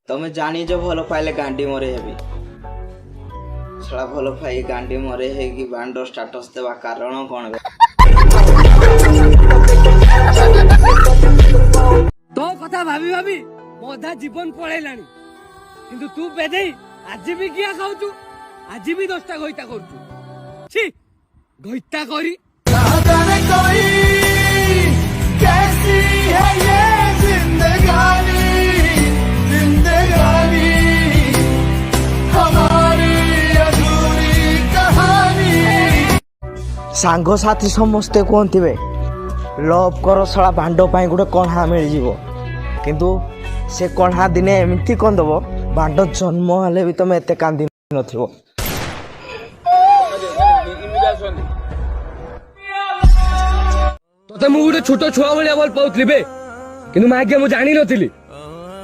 तमें जानी जो भल पाइले गांडी मरे हेबी छड़ा भल पाई गांडी मरे है कि बांडो स्टेटस देवा कारण कौन बे तो कथा भाभी भाभी मोधा जीवन पळेलानी किंतु तू बेदई आज भी किया खाऊचु आज भी 10टा गईता करचु छी गईता करी कैसी है ये जिंदगानी जिंदगानी हमारी अधूरी कहानी। सांग साथी समस्ते कहते लव कर शला भांड पाई गोटे कणा मिल जीवो किंतु से कणा दिने एमती कौन दब भांड जन्म हेले भी तुम एते कांदी नथिबो। तते मु गोटे छोट छुआ भलिया बल पाउतली बे किंतु मागे मु जानि नथिली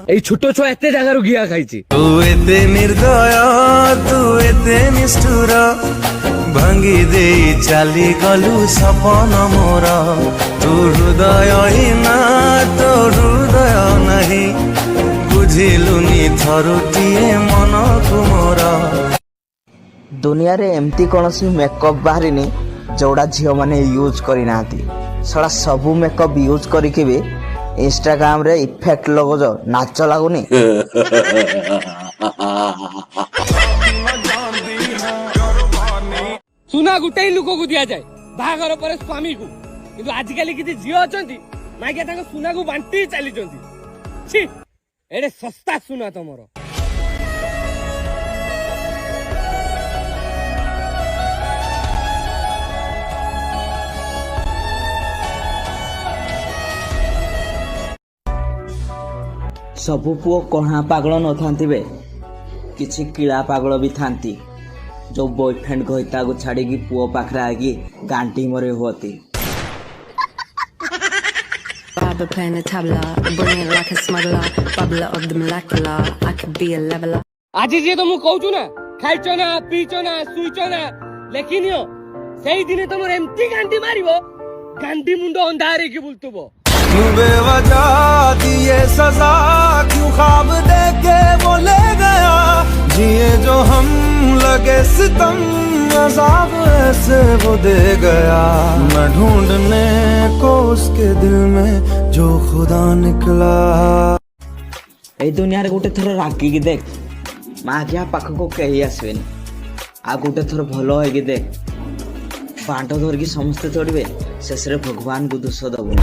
एई छोट छुआ एते जगह रु गिया खाइची। तू एते निर्दय तू एते निष्ठुर भांगी दे चाली गलु सपन मोर तू हृदय ना तो हृदय नहीं बुझिलुनी थरुटिए मन तुमर। दुनिया रे एमती कौनसी मेकअप बाहरी जोड़ा झील मैंने यूज करना सड़ा सबू मेकअप यूज करके भी इंस्टाग्राम रे इफेक्ट लगो नाच लगुनि सुना गुटे लोक को दिया जाए बाहागर पर स्वामी को किंतु आजिकल किसी झील अच्छा माइके सुना को बांटी चली छी एडे सस्ता सुना तुमर। सबु पुओ कणा पागल न थांती बे किछि किला पागल भी थांती जो बॉयफ्रेंड गईता को छाड़ी की पुओ पाखरे आगी गांटी मरे होती। Baba playing the tabla, bring it like a smuggler, bubbler of the molecular, I could be a leveler. आज जे तो मु कहूछु ना खाइचो ना पीचो ना सुइचो ना लेकिन यो सेही दिने तमर एमती गांटी मारिबो गांटी मुंडो अंधारे की बुलतुबो। क्यों बेवजह दिए सजा क्यों ख्वाब देख के वो ले गया जिए जो हम लगे सितम अज़ाब ऐसे वो दे गया मैं ढूंढने को उसके दिल में जो खुदा निकला। ए दुनिया रे गोटे थर रागी की देख माँ क्या पाख को कही आसबेनी आ गोटे थर भल है देख बांट धरिकी समस्ते चढ़े शेष भगवान को दोष दबु।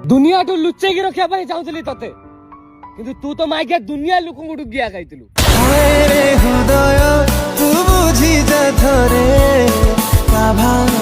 दुनिया तो लुचे की रखा पाई चाहूली तते किंतु तू तो माइके दुनिया लोक को गिया खाइतिलु। हृदय तू बुझी जा थरे का भांग